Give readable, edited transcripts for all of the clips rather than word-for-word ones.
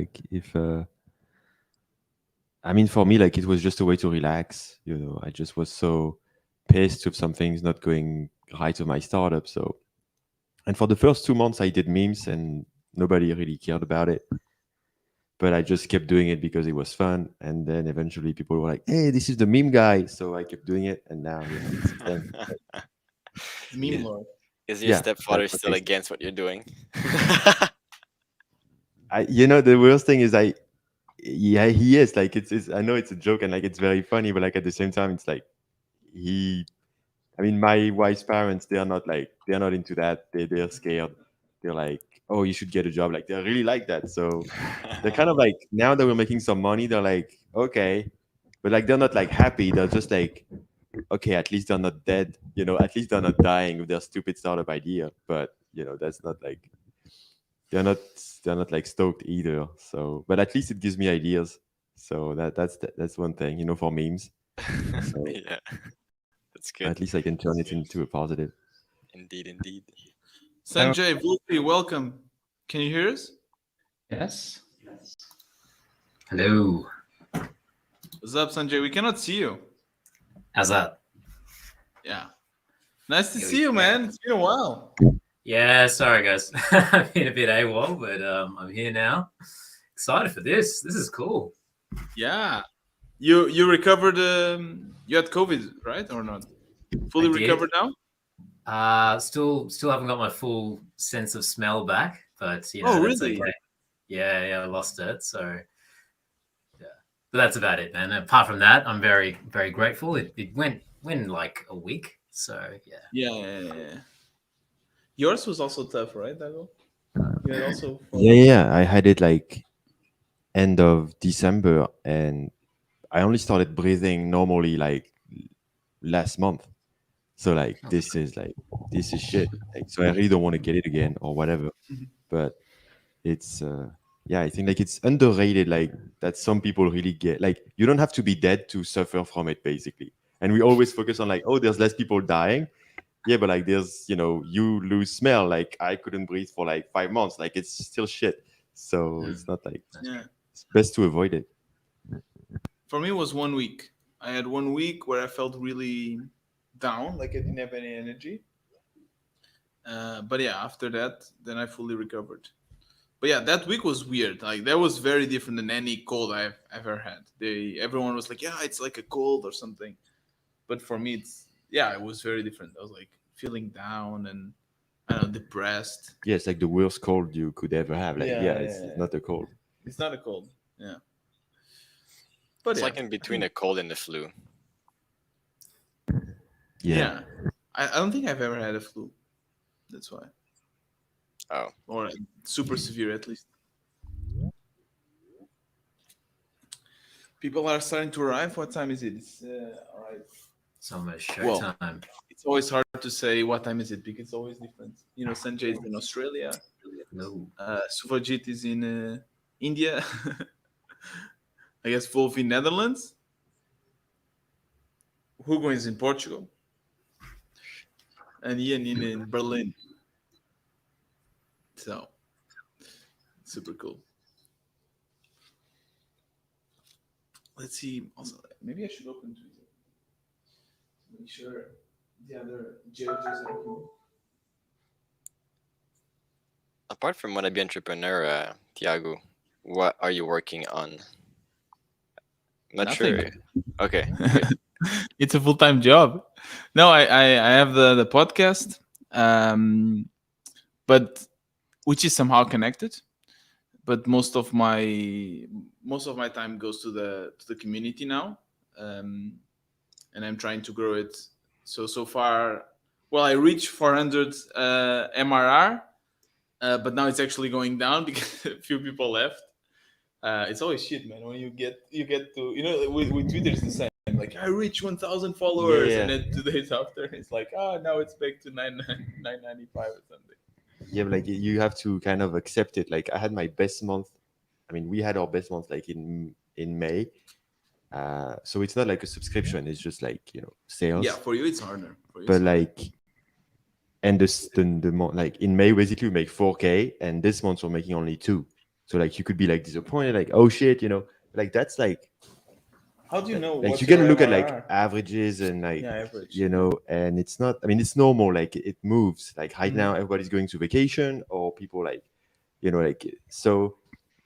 Like if I mean, for me, like it was just a way to relax. I just was so pissed with some things not going right with my startup. So, and for the first 2 months, I did memes and nobody really cared about it. But I just kept doing it because it was fun. And then eventually people were like, hey, this is the meme guy. So I kept doing it. And now, it's a thing. Meme Is, lord. is your Yeah, stepfather that's what still they against what you're doing? the worst thing is yeah, he is like, it's I know it's a joke and like, it's very funny, but like at the same time, it's like he I mean, my wife's parents, they're not into that. They're scared. They're like, oh, you should get a job. Like they really like that. So they're kind of like, now that we're making some money, they're like, okay. But like they're not like happy. They're just like, okay, at least they're not dead. At least they're not dying with their stupid startup idea. But that's not like they're not they're not like stoked either. So but at least it gives me ideas. So that's one thing, for memes. So Yeah, that's good. at least I can turn it into a positive. Indeed, indeed. Sanjay, Wolfie, welcome. Can you hear us? Yes. Hello. What's up, Sanjay? We cannot see you. How's that? Yeah. Nice to Here we see you, go. man. It's been a while. Yeah, sorry guys. I've been a bit AWOL, but I'm here now. Excited for this. This is cool. Yeah. You recovered you had COVID, right? Or not? Fully I did. recovered now? Still haven't got my full sense of smell back, but Oh, that's really? okay. Yeah, I lost it. So yeah. But that's about it, man. Apart from that, I'm very, very grateful. It went in like a week. So yeah. Yeah. Yours was also tough, right, Dago? You had also Yeah. I had it like end of December, and I only started breathing normally like last month. So like this is shit. Like, so I really don't want to get it again or whatever. But it's yeah, I think like it's underrated. Like that some people really get. Like you don't have to be dead to suffer from it, basically. And we always focus on like, oh, there's less people dying. Yeah, but like there's you lose smell. Like I couldn't breathe for like 5 months. Like it's still shit. So it's not like Yeah. it's best to avoid it. For me it was 1 week. I had 1 week where I felt really down, like I didn't have any energy. But yeah, after that, then I fully recovered. But yeah, that week was weird. Like that was very different than any cold I've ever had. Everyone was like, "Yeah, it's like a cold or something," but for me, it was very different. I was like feeling down and I don't know, depressed. Yeah, it's like the worst cold you could ever have. Like yeah, it's not a cold. It's not a cold. Yeah, but It's yeah, like in between a cold and the flu. yeah. I don't think I've ever had a flu. That's why, Oh, or super severe at least. People are starting to arrive. What time is it? It's all right. It's almost Well, showtime. it's always hard to say what time is it because it's always different. Sanjay is in Australia. No. Suvajit is in India. I guess Wolf in Netherlands. Hugo is in Portugal. And Ian in Berlin. So, super cool. Let's see. Also, maybe I should open Twitter. Make sure the other judges are here. apart from Wannabe Entrepreneur, Tiago, what are you working on? Not Nothing. sure. Okay. It's a full-time job. No, I have the podcast, but which is somehow connected. But most of my time goes to the community now, and I'm trying to grow it. So far, well, I reached 400 MRR, but now it's actually going down because a few people left. It's always shit, man. When you get to with Twitter it's the same. Like I reach 1,000 followers, Yeah. and then 2 days after it's like, now it's back to 995 or something. Yeah, but like you have to kind of accept it. Like I had my best month. I mean, we had our best month like in May. So it's not like a subscription. It's just like sales. Yeah, for you it's harder. But like, and the month like in May basically we make 4K, and this month we're making only 2. So like you could be like disappointed, like, oh shit, like that's How do you know like what's you gotta your look at like MRR? averages and like Yeah, average. and it's not, I mean, it's normal, like it moves. Like right Mhm. now everybody's going to vacation, or people like like, so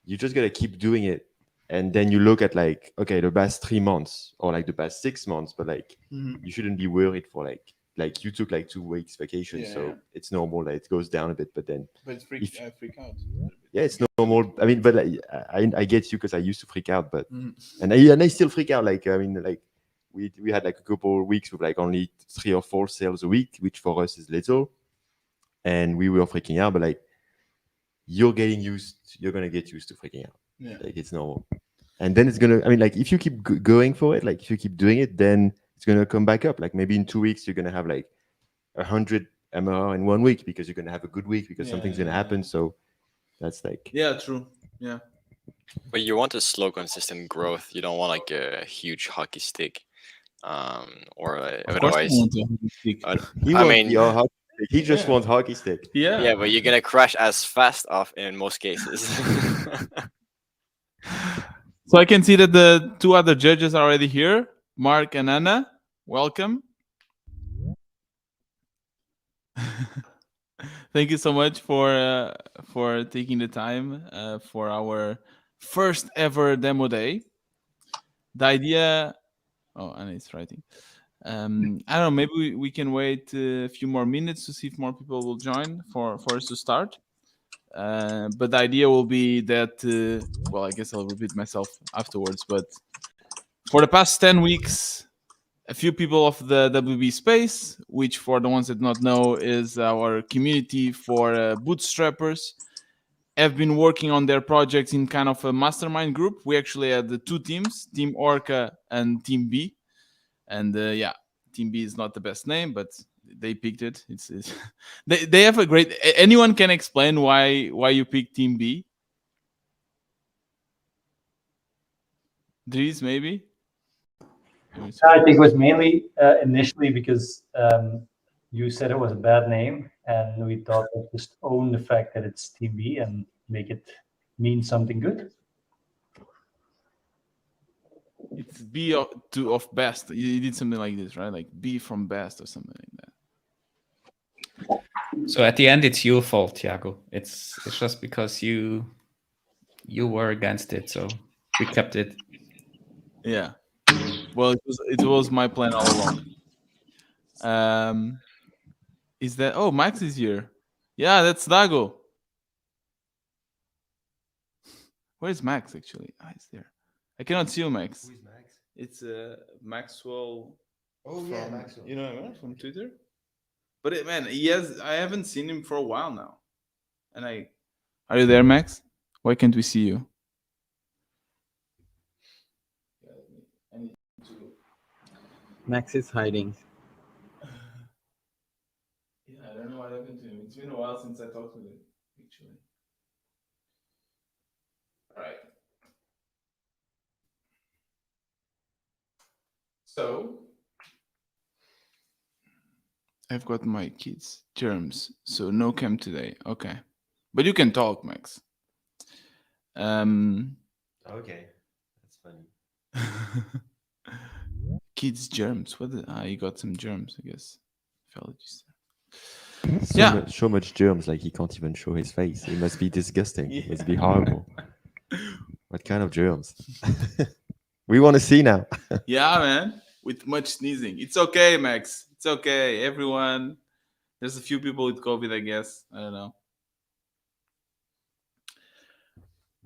you just gotta keep doing it. And then you look at like, okay, the past 3 months or like the past 6 months, but like Mhm. you shouldn't be worried for like you took like 2 weeks vacation, Yeah, so yeah. it's normal that it goes down a bit. But then But it's if I freak out. A little bit. yeah, it's normal. I mean, but like, I get you, because I used to freak out, but Mhm. and I still freak out. Like, I mean, like we had like a couple of weeks with like only 3 or 4 sales a week, which for us is little, and we were freaking out. But like you're gonna get used to freaking out. Yeah. Like it's normal, and then it's gonna. I mean, like if you keep going for it, like if you keep doing it, then it's gonna come back up. Like maybe in 2 weeks you're gonna have like 100 MRR in 1 week, because you're gonna have a good week, because Yeah, something's yeah, gonna happen. So that's like Yeah, true. Yeah. But you want a slow, consistent growth. You don't want like a huge hockey stick. Or Of course, I otherwise, want to speak. he I wants mean, your hockey stick. He just Yeah. wants hockey stick. Yeah. yeah, but you're gonna crash as fast off in most cases. So I can see that the two other judges are already here, Mark and Anna. Welcome. Thank you so much for taking the time for our first ever demo day. The idea. Oh, Anna is writing. I don't know. Maybe we can wait a few more minutes to see if more people will join for us to start. But the idea will be that. Well, I guess I'll repeat myself afterwards. But for the past 10 weeks, a few people of the WB space, which for the ones that do not know is our community for bootstrappers, have been working on their projects in kind of a mastermind group. We actually had the two teams, Team Orca and Team B. And yeah, Team B is not the best name, but they picked it. It's they have a great. Anyone can explain why you picked Team B? Dries, maybe. I think it was mainly initially because you said it was a bad name, and we thought we'd just own the fact that it's Team B and make it mean something good. It's B of best. You did something like this, right? Like B from best or something like that. So at the end, it's your fault, Thiago. It's just because you were against it, so we kept it. Yeah. Well, it was my plan all along. Is that? Oh, Max is here. Yeah, that's Dago. Where's Max actually? Ah, he's there. I cannot see you, Max. Who is Max? It's Maxwell. Oh yeah, Maxwell. You know him from Twitter. But man, I haven't seen him for a while now. And are you there, Max? Why can't we see you? Max is hiding. Yeah, I don't know what happened to him. It's been a while since I talked to him, actually. All right. So I've got my kids' germs, so no cam today. Okay, but you can talk, Max. Okay, that's funny. Kids' germs. What? You got some germs, I guess. Allergies. So much germs, like he can't even show his face. It must be disgusting. It must be horrible. What kind of germs? We want to see now. Yeah, man. With much sneezing. It's okay, Max. It's okay. Everyone. There's a few people with COVID, I guess. I don't know.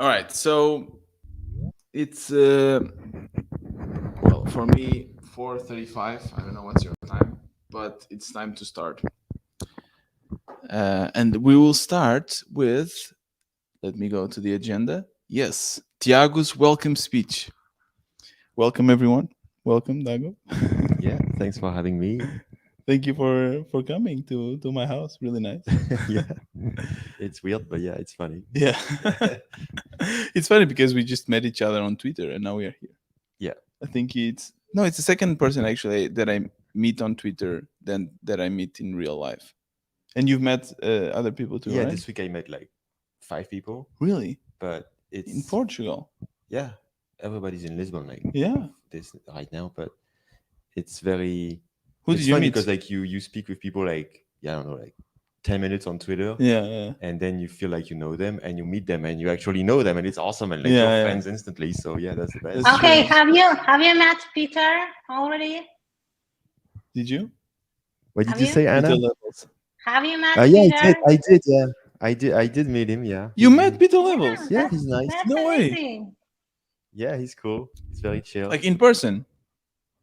All right. So it's well, for me 4:35. I don't know what's your time, but it's time to start. And we will start with, let me go to the agenda. Yes, Tiago's welcome speech. Welcome, everyone. Welcome, Dago. Yeah, thanks for having me. Thank you for coming to my house. Really nice. Yeah, it's weird, but yeah, it's funny. Yeah. It's funny because we just met each other on Twitter and now we are here. Yeah. I think it's the second person actually that I meet on Twitter than that I meet in real life. And you've met other people too, Yeah, right? this week I met like 5 people. Really? but it's In Portugal. yeah, everybody's in Lisbon like Yeah. this right now, but it's very Who it's did you funny meet? because like you speak with people like I don't know, like 10 minutes on Twitter, Yeah. and then you feel like you know them, and you meet them, and you actually know them, and it's awesome, and like Yeah, you're yeah. friends instantly. So yeah, that's the best. That's Okay, true. have you met Peter already? Did you? What did Have you you? say, Anna? Peter Levels. Have you met Yeah, Peter? I did, yeah, I did meet him. Yeah, You met he- Peter Yeah, Levels? yeah, that's he's nice. that's No way. amazing. Yeah, he's cool. He's very chill. Like in person?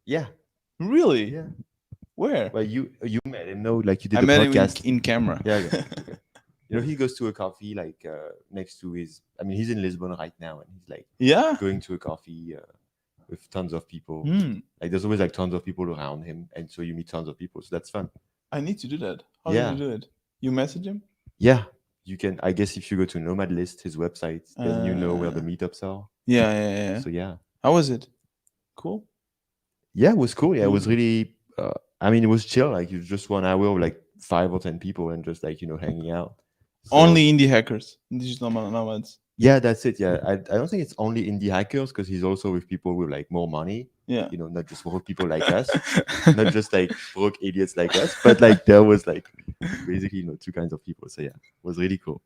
Yeah, Really? yeah. Where? Well, you met him, no? Like you did I the met him podcast. in camera. Yeah, okay. Okay. You know, he goes to a coffee like next to his. I mean, he's in Lisbon right now, and he's like Yeah. going to a coffee with tons of people. Hmm. Like there's always like tons of people around him, and so you meet tons of people. So that's fun. I need to do that. How Yeah. did you do it? You message him? Yeah, you can. I guess if you go to Nomad List, his website, then you know where the meetups are. Yeah. So yeah, How was it? Cool. yeah, it was cool. Yeah, it was Mm. really. I mean, it was chill. Like it was just 1 hour of like 5 or 10 people, and just like hanging out. So- Only indie hackers, digital nomads. Yeah, that's it. Yeah, I don't think it's only indie hackers because he's also with people with like more money. Yeah. Not just broke people like us, not just like broke idiots like us, but like there was like basically two kinds of people. So yeah, it was really cool.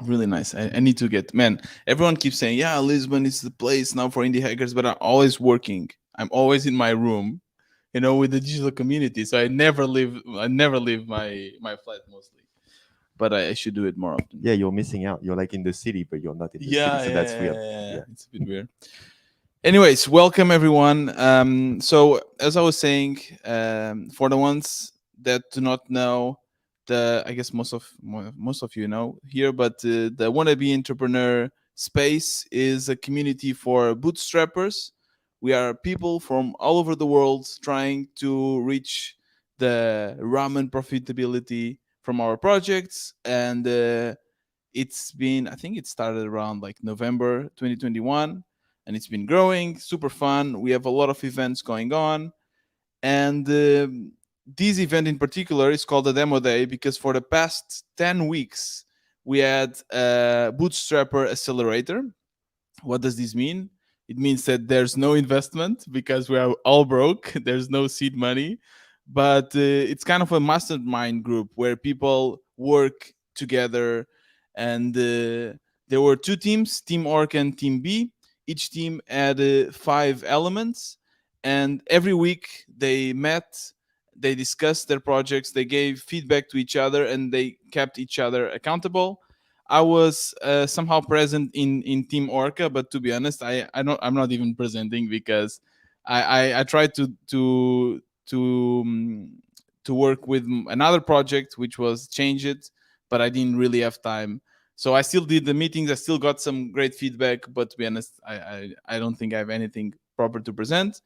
Really nice. I need to get, man, everyone keeps saying, yeah, Lisbon is the place now for indie hackers, but I'm always working. I'm always in my room, with the digital community. So I never leave my flat mostly. But I should do it more often. Yeah, you're missing out. You're like in the city, but you're not in the Yeah, city. So that's weird. yeah. It's a bit weird. Anyways, welcome everyone. So as I was saying, for the ones that do not know, I guess most of you know here, but the Wannabe Entrepreneur space is a community for bootstrappers. We are people from all over the world trying to reach the ramen profitability from our projects, and I think it started around like November 2021, and it's been growing, super fun. We have a lot of events going on, and this event in particular is called the Demo Day because for the past 10 weeks we had a bootstrapper accelerator. What does this mean? It means that there's no investment because we are all broke. There's no seed money, but it's kind of a mastermind group where people work together. And there were two teams, Team Orc and Team B. Each team had 5 elements, and every week they met, they discussed their projects, they gave feedback to each other, and they kept each other accountable. I was somehow present in Team Orca, but to be honest, I'm not even presenting because I tried to work with another project which was Change It, but I didn't really have time. So I still did the meetings. I still got some great feedback, but to be honest, I don't think I have anything proper to present.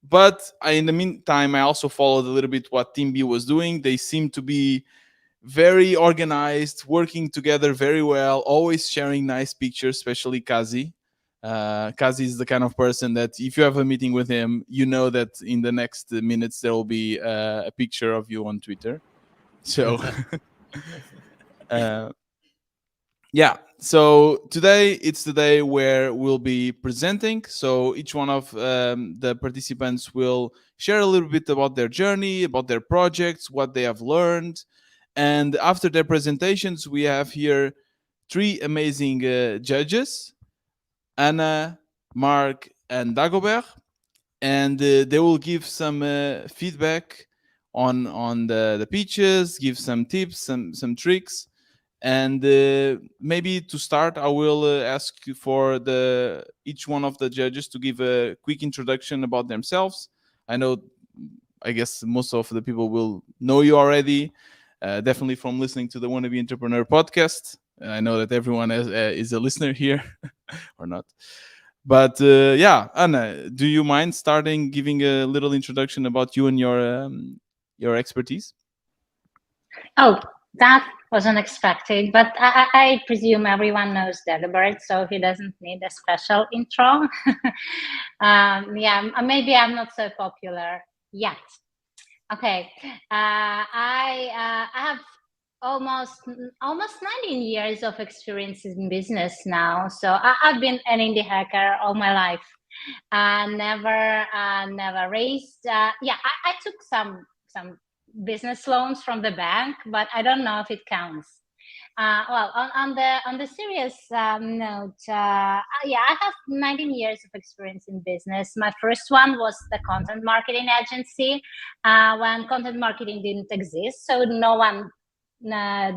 But in the meantime, I also followed a little bit what Team B was doing. They seem to be very organized, working together very well, always sharing nice pictures, especially Kazi. Kazi is the kind of person that if you have a meeting with him, you know that in the next minutes there will be a picture of you on Twitter. So, yeah. So today it's the day where we'll be presenting. So each one of the participants will share a little bit about their journey, about their projects, what they have learned. And after their presentations, we have here 3 amazing judges, Anna, Mark, and Dagobert. And they will give some feedback on the pitches, give some tips, some tricks. And maybe to start, I will ask you for each one of the judges to give a quick introduction about themselves. I guess most of the people will know you already, definitely from listening to the Wannabe Entrepreneur podcast. I know that everyone is a listener here, or not. But yeah, Anna, do you mind starting giving a little introduction about you and your expertise? Oh, that was unexpected, but I presume everyone knows Dagobert, so he doesn't need a special intro. Yeah, maybe I'm not so popular yet. Okay, I have almost 19 years of experience in business now. So I've been an indie hacker all my life. Never raised. I took some business loans from the bank, but I don't know if it counts. Well, on the serious note, I have 19 years of experience in business. My first one was the content marketing agency when content marketing didn't exist, so no one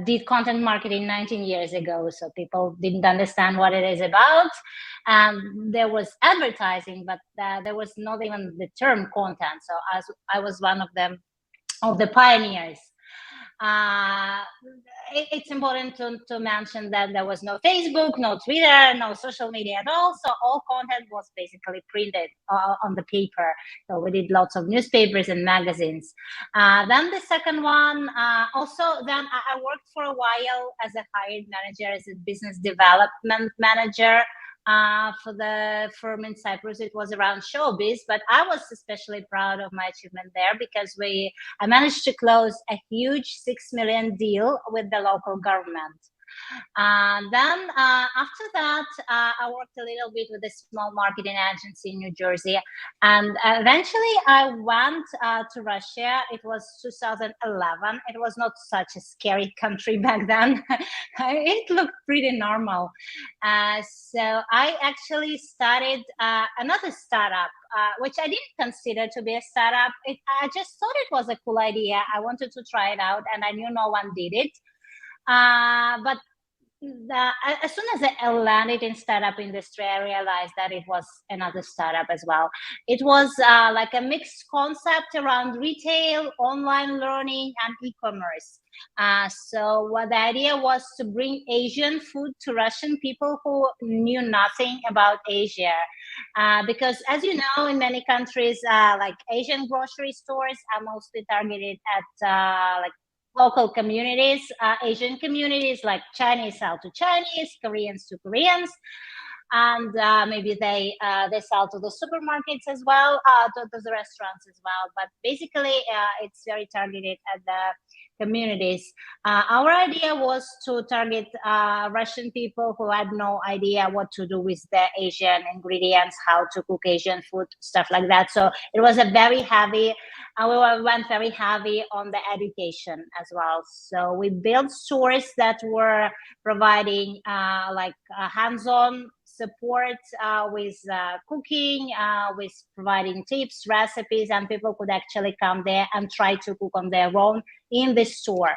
did content marketing 19 years ago, so people didn't understand what it is about. There was advertising, but there was not even the term content, so I was one of the pioneers. It's important to mention that there was no Facebook, no Twitter, no social media at all. So all content was basically printed on the paper. So we did lots of newspapers and magazines. Then the second one, then I worked for a while as a hired manager, as a business development manager. For the firm in Cyprus, it was around showbiz, but I was especially proud of my achievement there because I managed to close a huge 6 million deal with the local government. Then after that, I worked a little bit with a small marketing agency in New Jersey. And eventually I went to Russia. It was 2011. It was not such a scary country back then. It looked pretty normal. So I actually started another startup, which I didn't consider to be a startup. I just thought it was a cool idea. I wanted to try it out, and I knew no one did it. But as soon as I landed in startup industry, I realized that it was another startup as well. It was like a mixed concept around retail, online learning, and e-commerce. So what the idea was to bring Asian food to Russian people who knew nothing about Asia. Because as you know, in many countries, like Asian grocery stores are mostly targeted at like local communities, Asian communities, like Chinese sell to Chinese, Koreans to Koreans, and maybe they sell to the supermarkets as well, to the restaurants as well. But basically, it's very targeted at the communities. Our idea was to target Russian people who had no idea what to do with the Asian ingredients, how to cook Asian food, stuff like that. So it was a very heavy, we went very heavy on the education as well. So we built stores that were providing hands-on support with cooking, with providing tips, recipes, and people could actually come there and try to cook on their own in the store.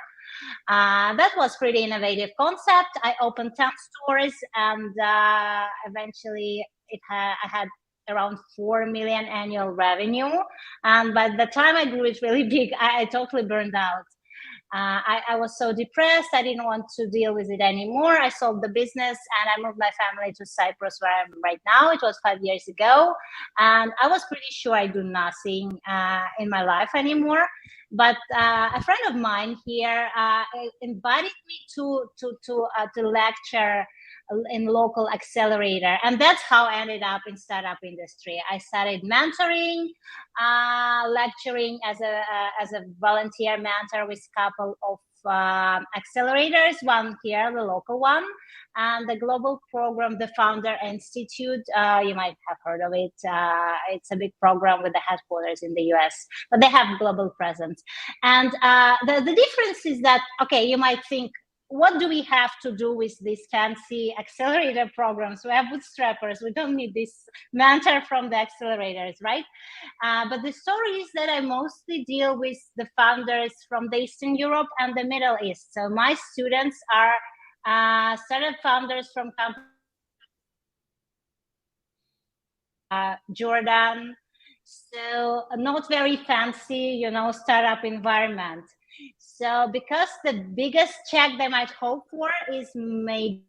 That was pretty innovative concept. I opened 10 stores, and eventually I had around 4 million annual revenue. And by the time I grew it really big, I totally burned out. I was so depressed. I didn't want to deal with it anymore. I sold the business and I moved my family to Cyprus, where I'm right now. It was 5 years ago. And I was pretty sure I do nothing in my life anymore. But a friend of mine here invited me to lecture in local accelerator, and that's how I ended up in startup industry. I started mentoring, lecturing as a volunteer mentor with a couple of accelerators, one here, the local one, and the global program, the Founder Institute. You might have heard of it. It's a big program with the headquarters in the US, but they have global presence. And the difference is that, okay, you might think, what do we have to do with these fancy accelerator programs? We have bootstrappers. We don't need this mentor from the accelerators, right? But the story is that I mostly deal with the founders from the Eastern Europe and the Middle East. So my students are startup founders from Jordan. So not very fancy, startup environment. So because the biggest check they might hope for is maybe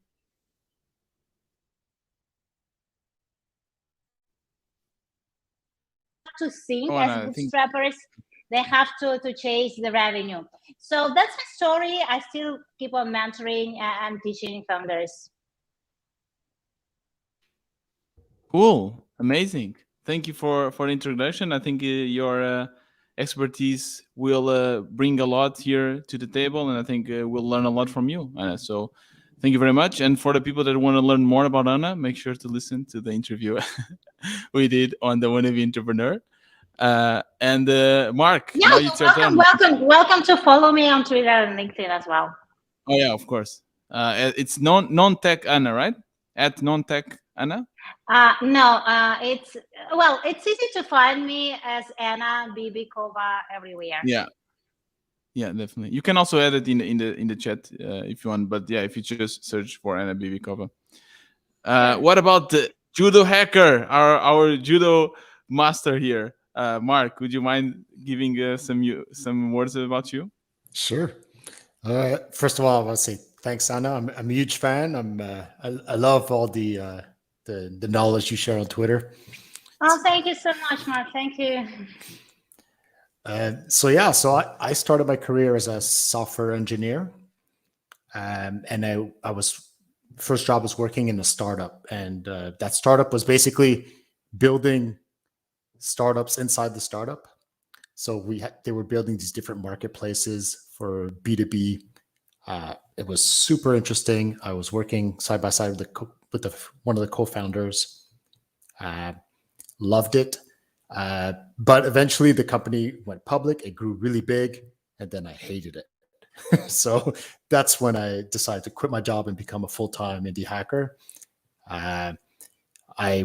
to think as bootstrappers, they have to chase the revenue. So that's my story. I still keep on mentoring and teaching founders. Cool, amazing. Thank you for the introduction. I think you're expertise will bring a lot here to the table, and I think we'll learn a lot from you, Anna. So thank you very much. And for the people that want to learn more about Anna, make sure to listen to the interview we did on the Wannabe Entrepreneur. And Mark, Yeah, now it's your turn. welcome to follow me on Twitter and LinkedIn as well. Oh yeah, of course. It's non-tech Anna, right? At non-tech Anna. No, it's easy to find me as Anna Bibikova everywhere. Yeah, definitely. You can also add it in the chat if you want. But yeah, if you just search for Anna Bibikova. What about the judo hacker, our judo master here? Mark, would you mind giving some words about you? Sure. First of all, I want to say thanks, Anna. I'm a huge fan. I love all the knowledge you share on Twitter. Oh, thank you so much, Mark. Thank you. So I started my career as a software engineer, and I was first job was working in a startup, and that startup was basically building startups inside the startup. So they were building these different marketplaces for B2B. It was super interesting. I was working side by side with one of the co-founders. Loved it. But eventually the company went public. It grew really big, and then I hated it. So that's when I decided to quit my job and become a full-time indie hacker. I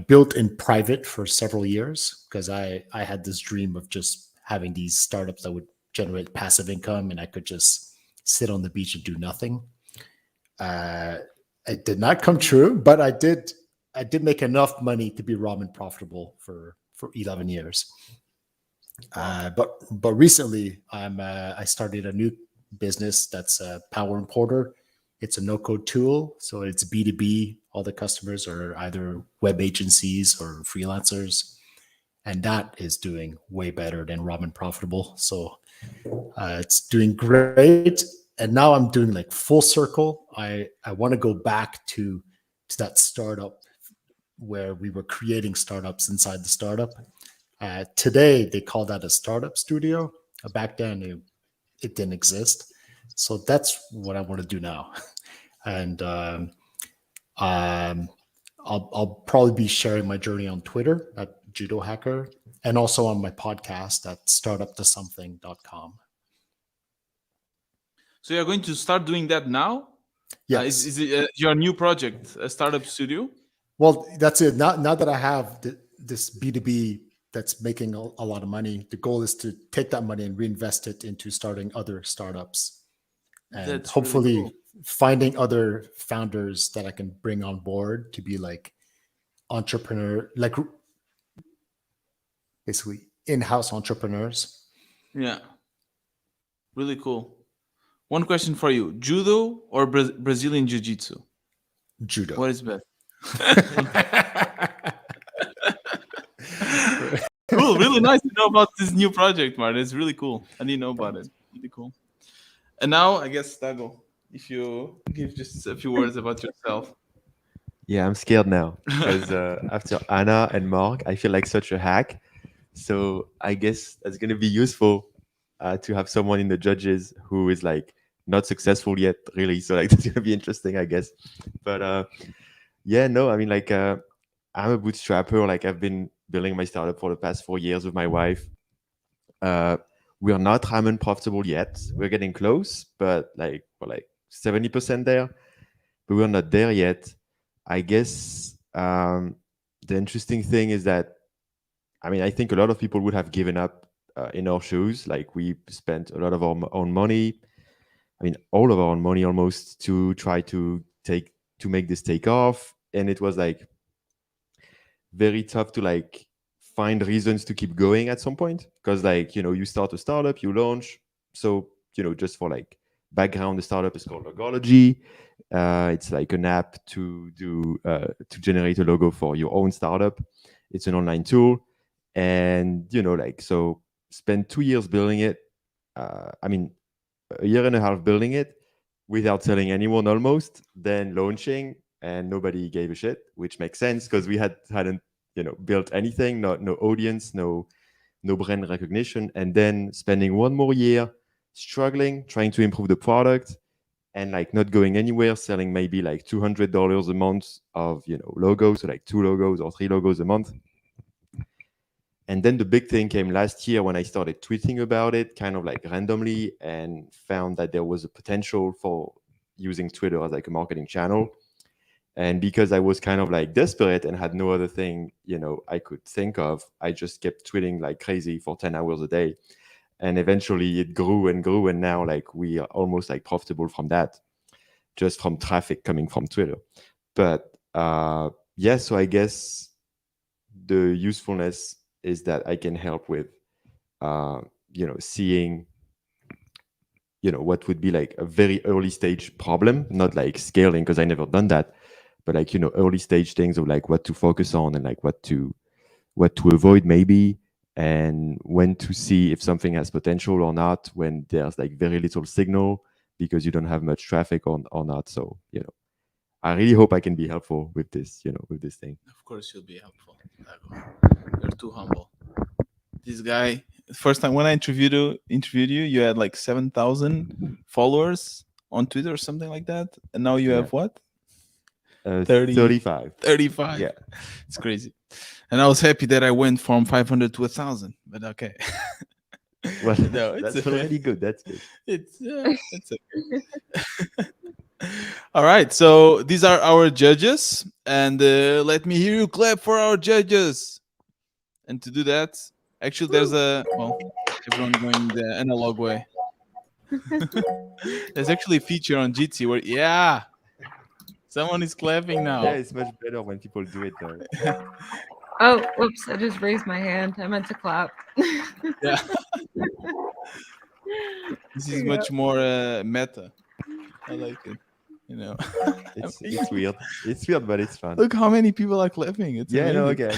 built in private for several years because I had this dream of just having these startups that would generate passive income, and I could just sit on the beach and do nothing. It did not come true, but I did make enough money to be ramen profitable for 11 years. But recently I started a new business that's a power importer. It's a no-code tool, so it's B2B. All the customers are either web agencies or freelancers, and that is doing way better than ramen profitable. So it's doing great. And now I'm doing like full circle. I want to go back to that startup where we were creating startups inside the startup. Today, they call that a startup studio. Back then, it didn't exist. So that's what I want to do now. And I'll probably be sharing my journey on Twitter at Judo Hacker and also on my podcast at startuptosomething.com. So you're going to start doing that now? Yes. Is it your new project, a startup studio? Well, that's it. Now that I have this B2B that's making a lot of money, the goal is to take that money and reinvest it into starting other startups. And That's hopefully really cool. finding other founders that I can bring on board to be like entrepreneur, like basically in-house entrepreneurs. Yeah. Really cool. One question for you. Judo or Brazilian Jiu-Jitsu? Judo. What is best? Cool. Really nice to know about this new project, Martin. It's really cool. I didn't know about it. Really cool. And now, I guess, Dago, if you give just a few words about yourself. Yeah, I'm scared now because after Anna and Mark, I feel like such a hack. So I guess that's going to be useful to have someone in the judges who is like not successful yet, really. So like that's going to be interesting, I guess. But yeah, no, I mean, like I'm a bootstrapper. Like I've been building my startup for the past 4 years with my wife. We're not ramen profitable yet. We're getting close, but like we're like 70% there, but we're not there yet. I guess the interesting thing is that, I mean, I think a lot of people would have given up in our shoes. Like we spent a lot of our own money. I mean, all of our own money almost to try to make this take off. And it was like very tough to like find reasons to keep going at some point. Because like, you start a startup, you launch. So, just for like background, the startup is called Logology. It's like an app to generate a logo for your own startup. It's an online tool. And, so spend 2 years building it. I mean, a year and a half building it without telling anyone almost, then launching, and nobody gave a shit, which makes sense because we hadn't built anything, no audience, no no brand recognition, and then spending one more year struggling, trying to improve the product, and like not going anywhere, selling maybe like $200 a month of logos, so like 2 logos or 3 logos a month. And then the big thing came last year when I started tweeting about it, kind of like randomly, and found that there was a potential for using Twitter as like a marketing channel. And because I was kind of like desperate and had no other thing, I could think of, I just kept tweeting like crazy for 10 hours a day. And eventually it grew and grew. And now like we are almost like profitable from that, just from traffic coming from Twitter. But yeah, so I guess the usefulness is that I can help with, seeing, what would be like a very early stage problem, not like scaling, because I never done that, but like, early stage things of like what to focus on and like what to avoid maybe, and when to see if something has potential or not, when there's like very little signal because you don't have much traffic or not. So, I really hope I can be helpful with this, with this thing. Of course, you'll be helpful. You're too humble. This guy, first time when I interviewed you, you had like 7,000 followers on Twitter or something like that, and now you have what? 35. 35. Yeah, it's crazy. And I was happy that I went from 500 to 1,000. But okay. Well, No, that's already good. That's good. It's okay. All right, so these are our judges, and let me hear you clap for our judges. And to do that, actually, there's everyone going the analog way. There's actually a feature on Jitsi where, someone is clapping now. Yeah, it's much better when people do it though. Oh, whoops! I just raised my hand. I meant to clap. Yeah. This is much more meta. I like it. It's weird. It's weird, but it's fun. Look how many people are clapping. It's amazing. Okay.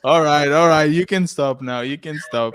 All right. You can stop now. You can stop.